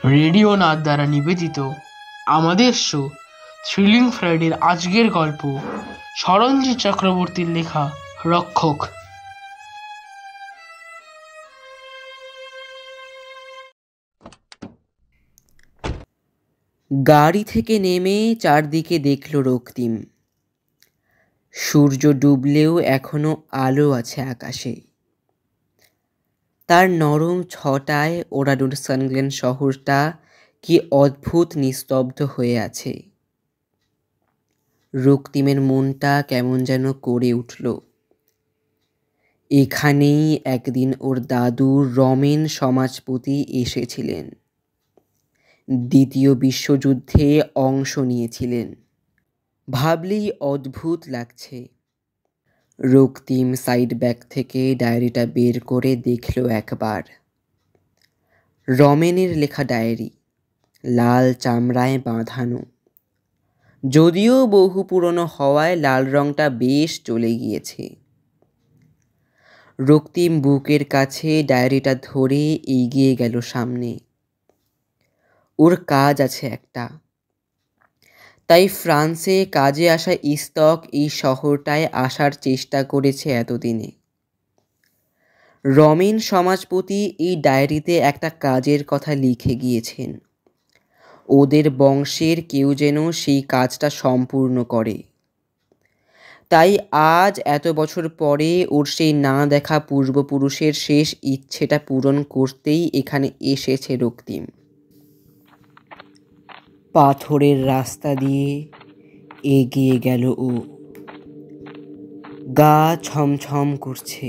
Radio Nath দ্বারা নিবেদিত আমাদের শো থ্রিলিং ফ্রাইডের আজকের গল্প সরঞ্জিৎ চক্রবর্তীর লেখা রক্ষক। গাড়ি থেকে নেমে চারদিকে দেখল রক্তিম। সূর্য ডুবলেও এখনো আলো আছে আকাশে। তার নরম ছটায় ওরাডুর সানগ্লেন শহরটা কি অদ্ভুত নিস্তব্ধ হয়ে আছে। রক্তিমের মনটা কেমন যেন করে উঠল। এখানেই একদিন ওর দাদু রমেন সমাজপতি এসেছিলেন, দ্বিতীয় বিশ্বযুদ্ধে অংশ নিয়েছিলেন। ভাবলেই অদ্ভুত লাগছে। রক্তিম সাইড ব্যাগ থেকে ডায়েরিটা বের করে দেখল একবার। রমেনের লেখা ডায়েরি, লাল চামড়ায় বাঁধানো। যদিও বহু পুরনো হওয়ায় লাল রংটা বেশ চলে গিয়েছে। রক্তিম বুকের কাছে ডায়েরিটা ধরে এগিয়ে গেল সামনে। ওর কাজ আছে একটা, তাই ফ্রান্সে কাজে আসা ইস্তক এই শহরটায় আসার চেষ্টা করেছে এতদিনে। রমেন সমাজপতি এই ডায়েরিতে একটা কাজের কথা লিখে গিয়েছেন। ওদের বংশের কেউ যেন সেই কাজটা সম্পূর্ণ করে। তাই আজ এত বছর পরে ওর সেই না দেখা পূর্বপুরুষের শেষ ইচ্ছেটা পূরণ করতেই এখানে এসেছে রক্তিম। পাথরের রাস্তা দিয়ে এগিয়ে গেল ও। গা ছমছম করছে।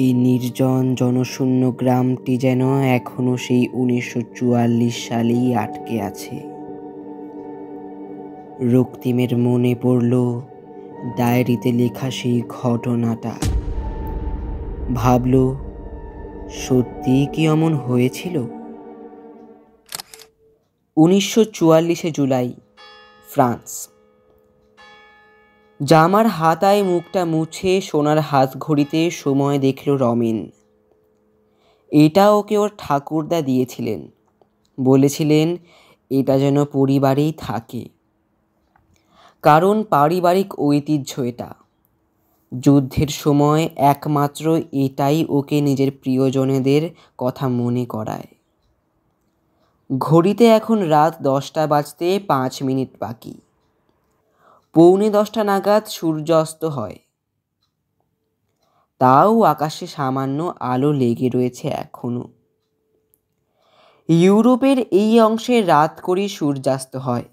এই নির্জন জনশূন্য গ্রামটি যেন এখনো সেই 1944 সালেই আটকে আছে। রক্তিমের মনে পড়ল ডায়েরিতে লেখা সেই ঘটনাটা। ভাবল, সত্যি কি এমন হয়েছিল? 1944 জুলাই, ফ্রান্স। জামার হাতায় মুখটা মুছে সোনার হাত ঘড়িতে সময় দেখল রমেন। এটা ওকে ওর ঠাকুরদা দিয়েছিলেন, বলেছিলেন এটা যেন পরিবারেই থাকে, কারণ পারিবারিক ঐতিহ্য এটা। যুদ্ধের সময় একমাত্র এটাই ওকে নিজের প্রিয়জনেদের কথা মনে করায়। ঘড়িতে এখন রাত 10টা বাজতে 5 মিনিট বাকি। 9:45 নাগাদ সূর্যাস্ত হয়। তাও আকাশে সামান্য আলো লেগে রয়েছে এখনো। ইউরোপের এই অংশে রাত করেই সূর্যাস্ত হয়।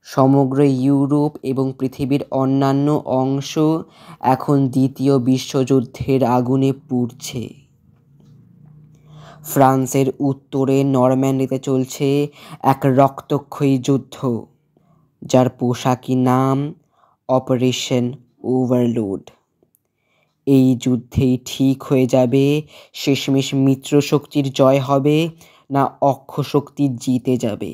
সমগ্র ইউরোপ এবং পৃথিবীর অন্যান্য অংশ এখন দ্বিতীয় বিশ্বযুদ্ধের আগুনে পুড়ছে। ফ্রান্সের উত্তরে নরম্যান্ডিতে চলছে এক রক্তক্ষয়ী যুদ্ধ, যার পোশাকি নাম অপারেশন ওভারলোড। এই যুদ্ধেই ঠিক হয়ে যাবে শেষমেশ মিত্রশক্তির জয় হবে না অক্ষশক্তি জিতে যাবে।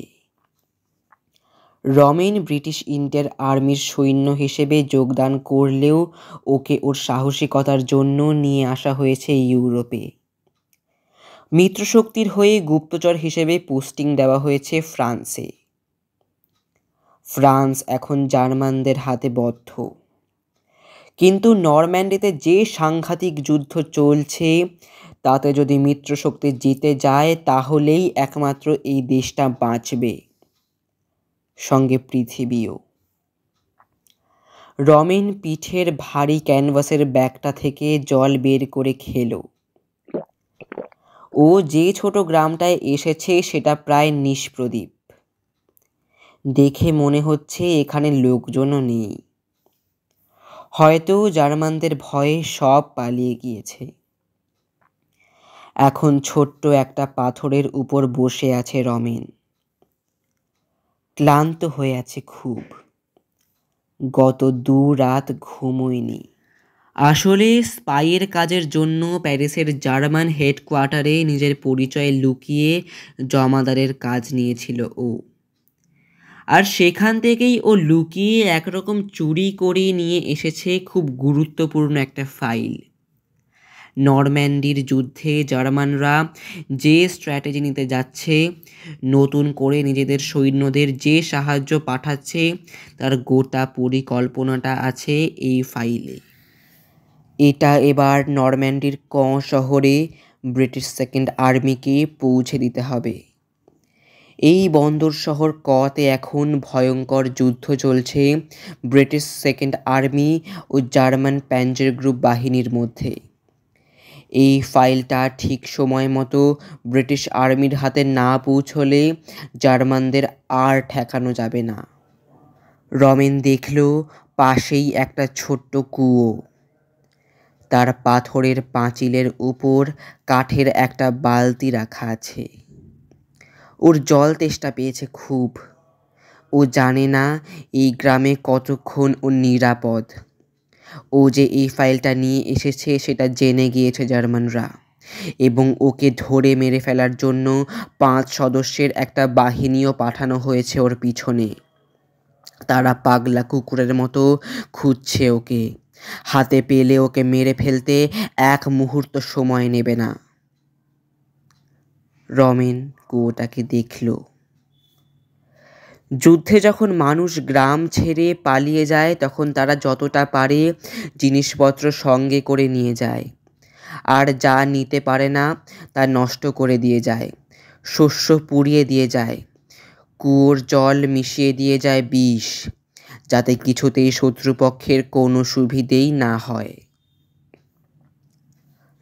রমেন ব্রিটিশ ইন্ডিয়ার আর্মির সৈন্য হিসেবে যোগদান করলেও ওকে ওর সাহসিকতার জন্য নিয়ে আসা হয়েছে ইউরোপে। মিত্রশক্তির হয়ে গুপ্তচর হিসেবে পোস্টিং দেওয়া হয়েছে ফ্রান্সে। ফ্রান্স এখন জার্মানদের হাতে বদ্ধ। কিন্তু নরম্যান্ডিতে যে সাংঘাতিক যুদ্ধ চলছে, তাতে যদি মিত্রশক্তি জিতে যায় তাহলেই একমাত্র এই দেশটা বাঁচবে, সঙ্গে পৃথিবীও। রমেন পিঠের ভারী ক্যানভাসের ব্যাগটা থেকে জল বের করে খেলো। ও যে ছোট গ্রামটায় এসেছে সেটা প্রায় নিষ্প্রদীপ। দেখে মনে হচ্ছে এখানে লোকজনও নেই। হয়তো জার্মানদের ভয়ে সব পালিয়ে গিয়েছে। এখন ছোট্ট একটা পাথরের উপর বসে আছে রমেন। ক্লান্ত হয়ে আছে খুব। গত 2 রাত ঘুমোয়নি। আসলে স্পাইয়ের কাজের জন্য প্যারিসের জার্মান হেডকোয়ার্টারে নিজের পরিচয় লুকিয়ে জমাদারের কাজ নিয়েছিল ও। আর সেখান থেকেই ও লুকিয়ে একরকম চুরি করে নিয়ে এসেছে খুব গুরুত্বপূর্ণ একটা ফাইল। নরম্যান্ডির যুদ্ধে জার্মানরা যে স্ট্র্যাটেজি নিতে যাচ্ছে, নতুন করে নিজেদের সৈন্যদের যে সাহায্য পাঠাচ্ছে, তার গোটা পরিকল্পনাটা আছে এই ফাইলে। এটা এবার নরম্যান্ডির শহরে ব্রিটিশ সেকেন্ড আর্মিকে পৌঁছে দিতে হবে। এই বন্দর শহর কতে এখন ভয়ঙ্কর যুদ্ধ চলছে ব্রিটিশ সেকেন্ড আর্মি ও জার্মান প্যাঞ্জার গ্রুপ বাহিনীর মধ্যে। এই ফাইলটা ঠিক সময় মতো ব্রিটিশ আর্মির হাতে না পৌঁছলে জার্মানদের আর ঠেকানো যাবে না। রমেন দেখল পাশেই একটা ছোট্ট কুয়ো। তার পাথরের পাঁচিলের উপর কাঠের একটা বালতি রাখা আছে। ওর জল তেষ্টা পেয়েছে খুব। ও জানে না এই গ্রামে কতক্ষণ ও নিরাপদ। ও যে এই ফাইলটা নিয়ে এসেছে সেটা জেনে গিয়েছে জার্মানরা, এবং ওকে ধরে মেরে ফেলার জন্য 5 সদস্যের একটা বাহিনীও পাঠানো হয়েছে ওর পিছনে। তারা পাগলা কুকুরের মতো খুঁজছে ওকে। হাতে পেলে ওকে মেরে ফেলতে 1 মুহূর্ত সময় নেবে না। রমেন কুয়োটাকে দেখল। যুদ্ধে যখন মানুষ গ্রাম ছেড়ে পালিয়ে যায় তখন তারা যতটা পারে জিনিসপত্র সঙ্গে করে নিয়ে যায়, আর যা নিতে পারে না তা নষ্ট করে দিয়ে যায়, শস্য পুড়িয়ে দিয়ে যায়, কুয়োর জল মিশিয়ে দিয়ে যায় বিষ, যাতে কিছুতেই শত্রুপক্ষের কোনো সুবিধেই না হয়।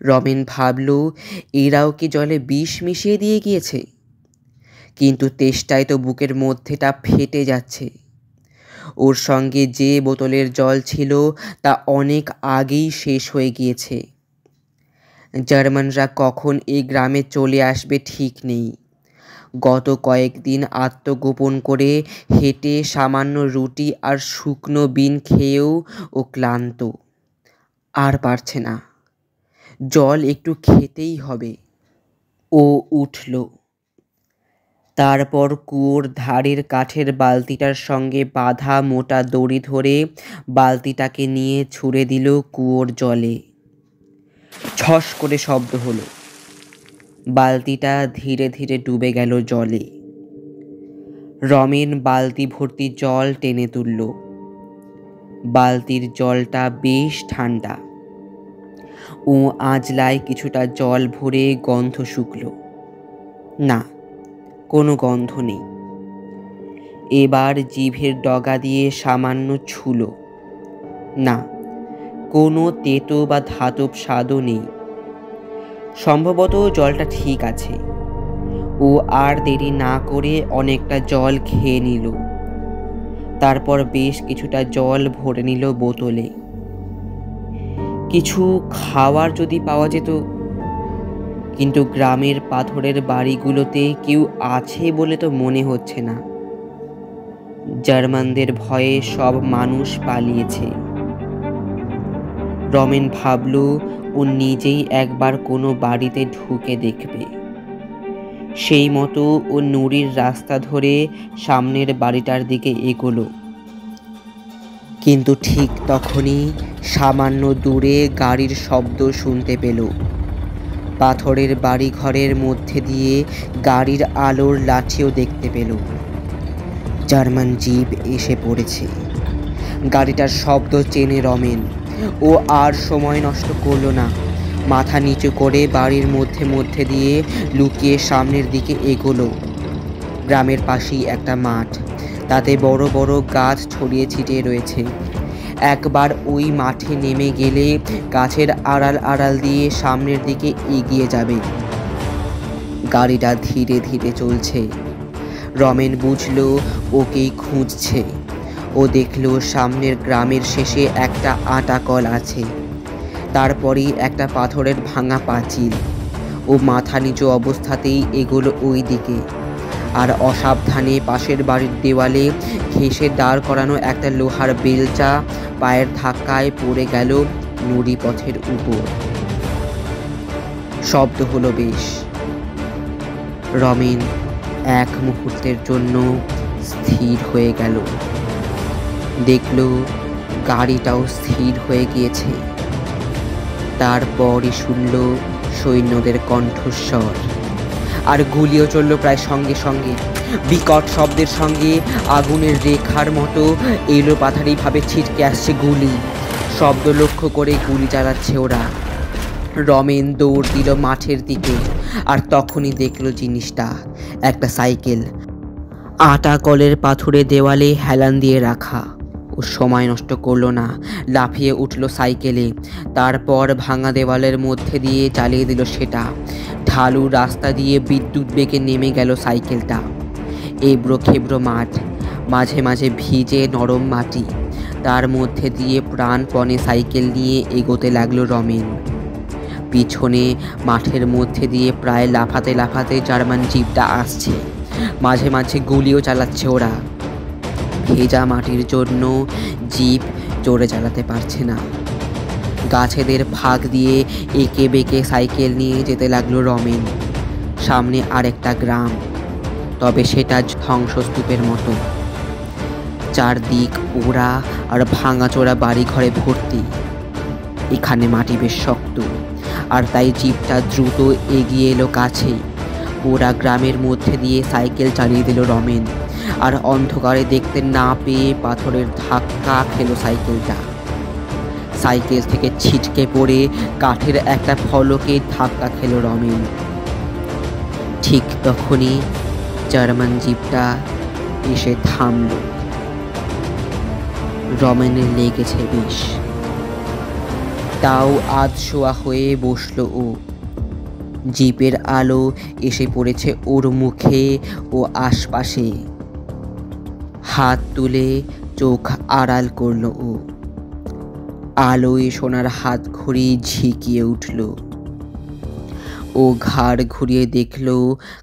রমেন ভাবল, এরাও কি জলে বিষ মিশিয়ে দিয়ে গিয়েছে? কিন্তু তেষ্টায় তো বুকের মধ্যেটা ফেটে যাচ্ছে। ওর সঙ্গে যে বোতলের জল ছিল তা অনেক আগেই শেষ হয়ে গিয়েছে। জার্মানরা কখন এই গ্রামে চলে আসবে ঠিক নেই। গত কয়েকদিন আত্মগোপন করে হেঁটে সামান্য রুটি আর শুকনো বিন খেয়েও ও ক্লান্ত, আর পারছে না। জল একটু খেতেই হবে। ও উঠল। তারপর কুয়োর ধারের কাঠের বালতিটার সঙ্গে বাঁধা মোটা দড়ি ধরে বালতিটাকে নিয়ে ছুঁড়ে দিল কুয়োর জলে। ছস করে শব্দ হলো। বালতিটা ধীরে ধীরে ডুবে গেল জলে। রমেন বালতি ভর্তি জল টেনে তুলল। বালতির জলটা বেশ ঠান্ডা। ও আঁজলায় কিছুটা জল ভরে গন্ধ শুকল। না, কোনো গন্ধ নেই। এবার জিভের ডগা দিয়ে সামান্য ছুঁল। না, কোনো তেতো বা ধাতব স্বাদও নেই। সম্ভবত জলটা ঠিক আছে। ও আর দেরি না করে অনেকটা জল খেয়ে নিল। তারপর বেশ কিছুটা জল ভরে নিল বোতলে। কিছু খাওয়ার যদি পাওয়া যেত। কিন্তু গ্রামের পাথরের বাড়িগুলোতে কেউ আছে বলে তো মনে হচ্ছে না। জার্মানদের ভয়ে সব মানুষ পালিয়েছে। রমেন ভাবল ও নিজেই একবার কোনো বাড়িতে ঢুকে দেখবে। সেই মতো ও নুড়ির রাস্তা ধরে সামনের বাড়িটার দিকে এগোলো। কিন্তু ঠিক তখনই সামান্য দূরে গাড়ির শব্দ শুনতে পেল। পাথরের বাড়ি ঘরের মধ্যে দিয়ে গাড়ির আলোর লাঠিও দেখতে পেল। জার্মান জিপ এসে পড়েছে। গাড়িটার শব্দ চেনে রমেন। ও আর সময় নষ্ট করলো না। মাথা নিচু করে বাড়ির মধ্যে দিয়ে লুকিয়ে সামনের দিকে এগোলো। গ্রামের পাশেই একটা মাঠ, তাতে বড় বড় গাছ ছড়িয়ে ছিটিয়ে রয়েছে। একবার ওই মাঠে নেমে গেলে গাছের আড়াল আড়াল দিয়ে সামনের দিকে এগিয়ে যাবে। গাড়িটা ধীরে ধীরে চলছে। রমেন বুঝল ওকেই খুঁজছে। ও দেখল সামনের গ্রামের শেষে একটা আটা কল আছে, তারপরেই একটা পাথরের ভাঙা পাঁচিল। ও মাথা নিচু অবস্থাতেই এগোলো ওই দিকে। আর অসাবধানে পাশের বাড়ির দেওয়ালে ঘেঁষে দাঁড় করানো একটা লোহার বেলচা পায়ের ধাক্কায় পড়ে গেল নুড়ি পথের উপর। শব্দ হলো বেশ। রমেন এক মুহূর্তের জন্য স্থির হয়ে গেল। দেখল গাড়িটাও স্থির হয়ে গিয়েছে। তারপরই শুনল সৈন্যদের কণ্ঠস্বর, আর গুলিও চলল প্রায় সঙ্গে সঙ্গে। বিকট শব্দের সঙ্গে আগুনের রেখার মতো এলোপাথারিভাবে ছিটকে আসছে গুলি। শব্দ লক্ষ্য করে গুলি চালাচ্ছে ওরা। রমেন দৌড় দিল মাঠের দিকে, আর তখনই দেখলো জিনিসটা, একটা সাইকেল আটা কলের পাথুরে দেওয়ালে হেলান দিয়ে রাখা। ও সময় নষ্ট করলো না, লাফিয়ে উঠল সাইকেলে। তারপর ভাঙা দেওয়ালের মধ্যে দিয়ে চালিয়ে দিল সেটা। ঢালু রাস্তা দিয়ে বিদ্যুৎ বেগে নেমে গেল সাইকেলটা। এবড়ো খেবড়ো মাঠ, মাঝে মাঝে ভিজে নরম মাটি, তার মধ্যে দিয়ে প্রাণপণে সাইকেল নিয়ে এগোতে লাগলো রমেন। পিছনে মাঠের মধ্যে দিয়ে প্রায় লাফাতে লাফাতে জার্মান জিপটা আসছে। মাঝে মাঝে গুলিও চালাচ্ছে ওরা। ভেজা মাটির জন্য জিপ জোরে চালাতে পারছে না। গাছেদের ফাঁক দিয়ে এঁকে বেঁকে সাইকেল নিয়ে যেতে লাগলো রমেন। সামনে আরেকটা গ্রাম, তবে সেটা ধ্বংসস্তূপের মতো। চারদিক পোড়া আর ভাঙাচোরা বাড়ি ঘরে ভর্তি। এখানে মাটি বেশ শক্ত, আর তাই জিপটা দ্রুত এগিয়ে এলো কাছে। পোড়া গ্রামের মধ্যে দিয়ে সাইকেল চালিয়ে দিল রমেন, আর অন্ধকারে দেখতে না পেয়ে পাথরের ধাক্কা খেলো সাইকেলটা। সাইকেল থেকে ছিটকে পড়ে কাঠের একটা ফলকে ধাক্কা খেলো রমেন। ঠিক তখনই জার্মান জিপটা এসে থামল। রমেনের লেগেছে বেশ, তাও আধশোয়া হয়ে বসলো ও। জিপের আলো এসে পড়েছে ওর মুখে ও আশপাশে। হাত তুলে চোখ আড়াল করলো ও। আলোয় সোনার হাত ঘড়ি ঝিকিয়ে উঠল। ও ঘাড় ঘুরিয়ে দেখল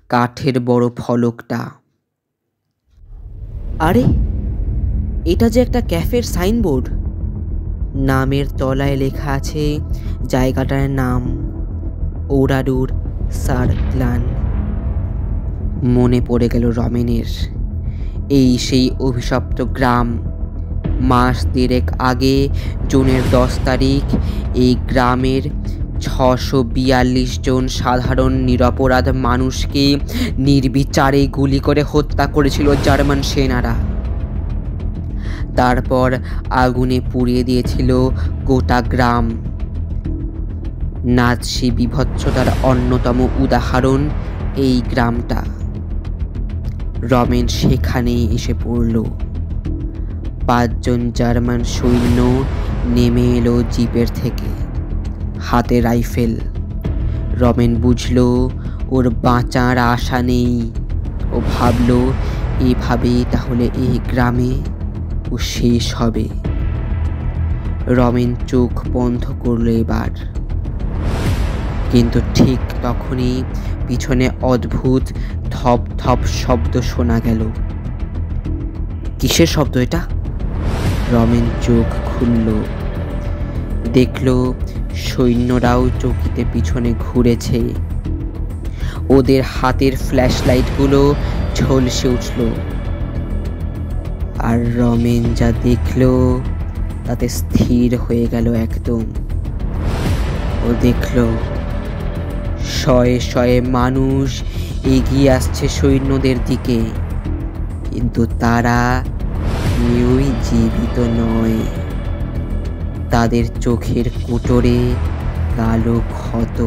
কাঠের বড় ফলকটা। আরে, এটা যে একটা ক্যাফের সাইনবোর্ড। নামের তলায় লেখা আছে জায়গাটার নাম, ওরাডুর সারগ্লান। মনে পড়ে গেল রমেনের। এই সেই অভিশপ্ত গ্রাম। মাস দেড়েক আগে জুনের 10 তারিখ এই গ্রামের 642 জন সাধারণ নিরপরাধ মানুষকে নির্বিচারে গুলি করে হত্যা করেছিল জার্মান সেনারা। তারপর আগুনে পুড়িয়ে দিয়েছিল গোটা গ্রাম। নাৎসি বিভৎসতার অন্যতম উদাহরণ এই গ্রামটা। রমেন সেখানেই এসে পড়ল। 5 জন জার্মান সৈন্য নেমে এলো জিপের থেকে, হাতে রাইফেল। রমেন বুঝল ওর বাঁচার আশা নেই। ও ভাবল এভাবেই তাহলে এই গ্রামে ও শেষ হবে। রমেন চোখ বন্ধ করল এবার। কিন্তু ঠিক তখনই পিছনে অদ্ভুত ধপ ধপ শব্দ শোনা গেল। কিসের শব্দ এটা? রমেন চোখ খুলল। দেখল সৈন্যরাও চকিতে পিছনে ঘুরেছে। ওদের হাতের ফ্ল্যাশ লাইটগুলো ঝলসে উঠল। আর রমেন যা দেখল তাতে স্থির হয়ে গেল একদম। ও দেখল শয়ে শয়ে মানুষ এগিয়ে আসছে সৈন্যদের দিকে, কিন্তু তারা কেউই জীবিত নয়। তাদের চোখের কোটরে কালো ক্ষত,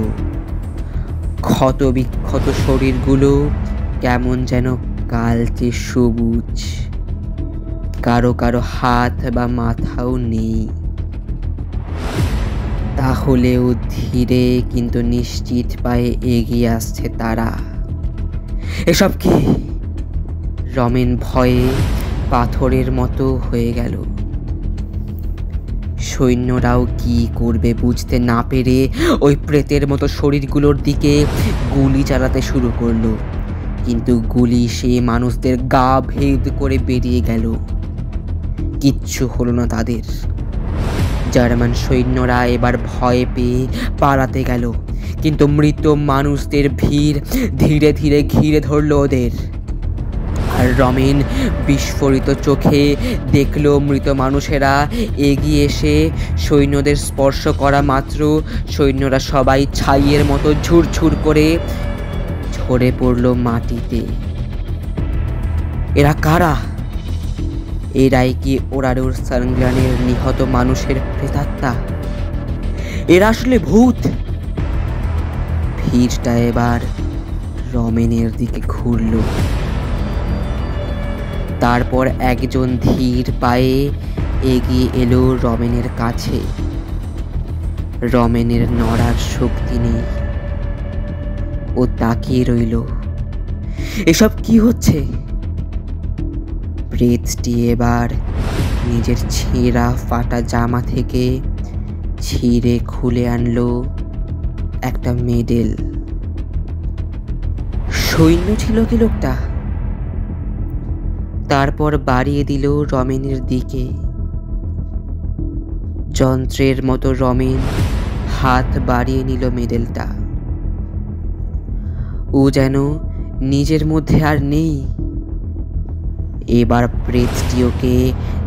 ক্ষত বিক্ষত শরীরগুলো কেমন যেন কালচে সবুজ। কারো কারো হাত বা মাথাও নেই। তাহলেও ধীরে কিন্তু নিশ্চিত পায়ে এগিয়ে আসছে তারা। এসব কি? রমেন ভয়ে পাথরের মতো হয়ে গেল। সৈন্যরাও কি করবে বুঝতে না পেরে ওই প্রেতের মতো শরীরগুলোর দিকে গুলি চালাতে শুরু করলো। কিন্তু গুলি সে মানুষদের গা ভেদ করে বেরিয়ে গেল। কিচ্ছু হলো না তাদের। জার্মান সৈন্যরা এবার ভয় পেয়ে পালাতে গেল, কিন্তু মৃত মানুষদের ভিড় ধীরে ধীরে ঘিরে ধরল ওদের। আর রমেন বিস্ফোরিত চোখে দেখল মৃত মানুষেরা এগিয়ে এসে সৈন্যদের স্পর্শ করা মাত্র সৈন্যরা সবাই ছাইয়ের মতো ঝুরঝুর করে ঝরে পড়ল মাটিতে। এরা কারা? এরাই কি ওরারুর সারগ্লানের নিহত মানুষের প্রেতাত্মা? এরা আসলে ভূত? ভিড়টা এবার রমেনের দিকে ঘুরল। তারপর একজন ধীর পায়ে এগিয়ে এলো রমেনের কাছে। রমেনের নড়ার শক্তি নেই, ও তাকিয়ে রইল। এসব কি হচ্ছে? প্রেতটি এবার নিজের ছেঁড়া ফাটা জামা থেকে ছিঁড়ে খুলে আনলো একটা মেডেল। সৈন্য ছিল কি লোকটা? তারপর বাড়িয়ে দিল রমেনের দিকে। যন্ত্রের মতো রমেন হাত বাড়িয়ে নিল মেডেলটা। ও যেন নিজের মধ্যে আর নেই। এবার প্রেতটি ওকে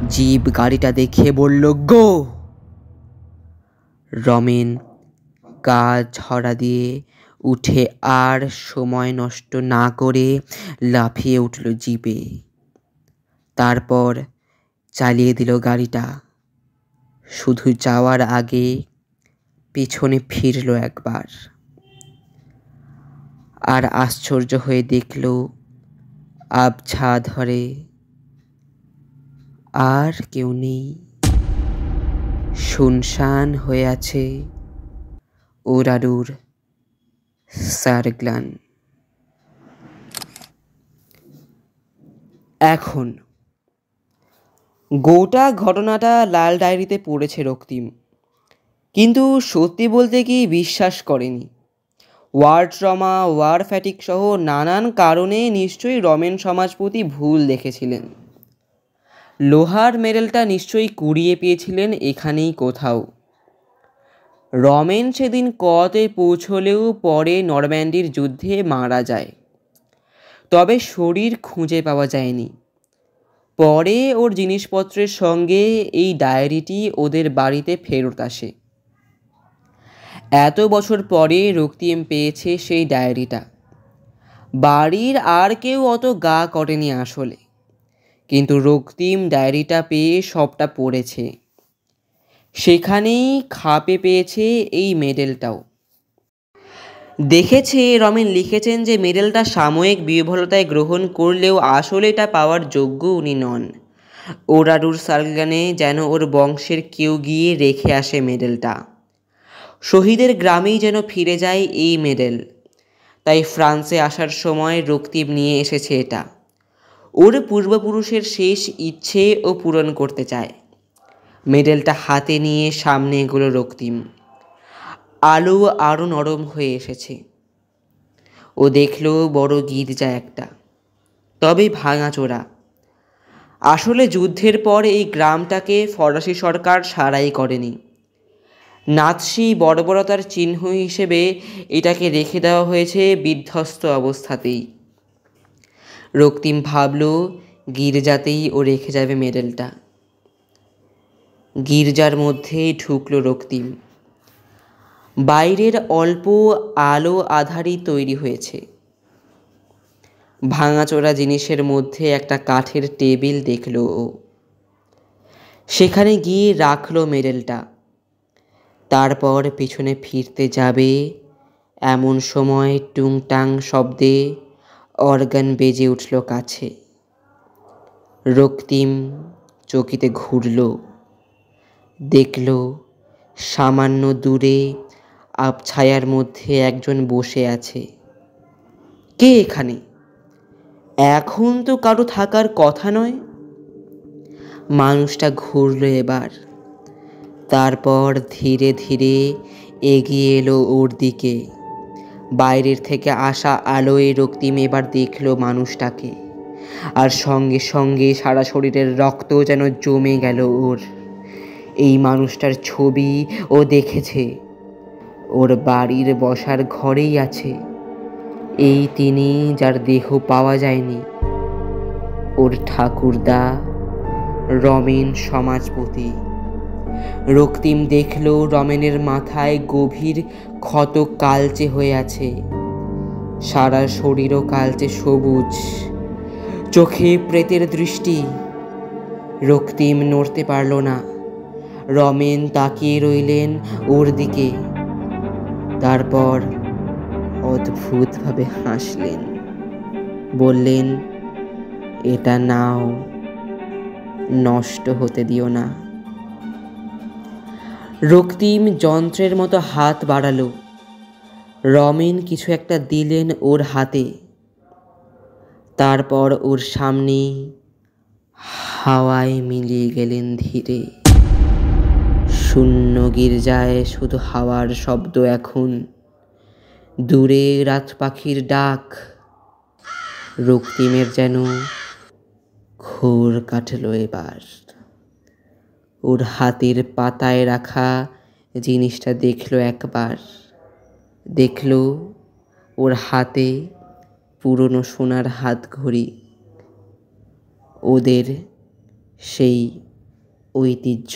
জিপ গাড়িটা দেখিয়ে বলল, গো। রমেন কাজ ঝরা দিয়ে উঠে আর সময় নষ্ট না করে লাফিয়ে উঠল জিপে। তারপর চালিয়ে দিল গাড়িটা। শুধু যাওয়ার আগে পিছনে ফিরল একবার, আর আশ্চর্য হয়ে দেখল আবছা ধরে আর কেউ নেই। শুনশান হয়ে আছে ওরারুর সারগ্লান। এখন গোটা ঘটনাটা লাল ডায়েরিতে পড়েছে রক্তিম, কিন্তু সত্যি বলতে কি বিশ্বাস করেনি। ওয়ার ট্রমা, ওয়ার ফ্যাটিক সহ নানান কারণে নিশ্চয়ই রমেন সমাজপতি ভুল দেখেছিলেন। লোহার মেডেলটা নিশ্চয়ই কুড়িয়ে পেয়েছিলেন এখানেই কোথাও। রমেন সেদিন কতে পৌঁছলেও পরে নরম্যান্ডির যুদ্ধে মারা যায়, তবে শরীর খুঁজে পাওয়া যায়নি। পরে ওর জিনিসপত্রের সঙ্গে এই ডায়েরিটি ওদের বাড়িতে ফেরত আসে। এত বছর পরে রক্তিম পেয়েছে সেই ডায়েরিটা। বাড়ির আর কেউ অত গা করেনি আসলে, কিন্তু রক্তিম ডায়েরিটা পেয়ে সবটা পড়েছে। সেখানেই খাপে পেয়েছে এই মেডেলটাও। দেখেছে রমেন লিখেছেন যে মেডেলটা সাময়িক বিহ্বলতায় গ্রহণ করলেও আসলে এটা পাওয়ার যোগ্য উনি নন। ওরারুর সারগ্লানে যেন ওর বংশের কেউ গিয়ে রেখে আসে মেডেলটা। শহীদের গ্রামেই যেন ফিরে যায় এই মেডেল। তাই ফ্রান্সে আসার সময় রক্তিম নিয়ে এসেছে এটা। ওর পূর্বপুরুষের শেষ ইচ্ছে ও পূরণ করতে চায়। মেডেলটা হাতে নিয়ে সামনে এগুলো রক্তিম। আলো আরও নরম হয়ে এসেছে। ও দেখল বড় গির্জা একটা, তবে ভাঙাচোরা। আসলে যুদ্ধের পর এই গ্রামটাকে ফরাসি সরকার সারাই করেনি। নাৎসি বর্বরতার চিহ্ন হিসেবে এটাকে রেখে দেওয়া হয়েছে বিধ্বস্ত অবস্থাতেই। রক্তিম ভাবল গির্জাতেই ও রেখে যাবে মেডেলটা। গির্জার মধ্যেই ঢুকল রক্তিম। বাইরের অল্প আলো আধারই তৈরি হয়েছে। ভাঙাচোরা জিনিসের মধ্যে একটা কাঠের টেবিল দেখল ও। সেখানে গিয়ে রাখলো মেডেলটা। তারপর পিছনে ফিরতে যাবে এমন সময় টুংটাং শব্দে অর্গান বেজে উঠল কাছে। রক্তিম চকিতে ঘুরল, দেখল সামান্য দূরে আবছায়ার মধ্যে একজন বসে আছে। কে এখানে? এখন তো কারো থাকার কথা নয়। মানুষটা ঘুরল এবার, তারপর ধীরে ধীরে এগিয়ে এলো ওর দিকে। বাইরের থেকে আসা আলোয় রক্তিম এবার দেখল মানুষটাকে, আর সঙ্গে সঙ্গে সারা শরীরের রক্ত যেন জমে গেল ওর। এই মানুষটার ছবি ও দেখেছে, ওর বাড়ির বসার ঘরেই আছে। এই তিনি যার দেহ পাওয়া যায়নি। ওর ঠাকুরদা রমেন সমাজপতি। রক্তিম দেখল রমেনের মাথায় গভীর ক্ষত কালচে হয়ে আছে, সারা শরীরও কালচে সবুজ, চোখে প্রেতের দৃষ্টি। রক্তিম নড়তে পারল না। রমেন তাকিয়ে রইলেন ওর দিকে, তারপর অদ্ভুতভাবে হাসলেন, বললেন, এটা নাও, নষ্ট হতে দিও না। রক্তিম যন্ত্রের মতো হাত বাড়ালো। রমেন কিছু একটা দিলেন ওর হাতে, তারপর ওর সামনে হাওয়ায় মিলিয়ে গেলেন ধীরে। শূন্য গির্জায় শুধু হাওয়ার শব্দ এখন, দূরে রাত পাখির ডাক। রক্তিমের যেন ঘোর কাটল এবার। ওর হাতের পাতায় রাখা জিনিসটা দেখলো একবার। দেখল ওর হাতে পুরনো সোনার হাত ঘড়ি, ওদের সেই ঐতিহ্য।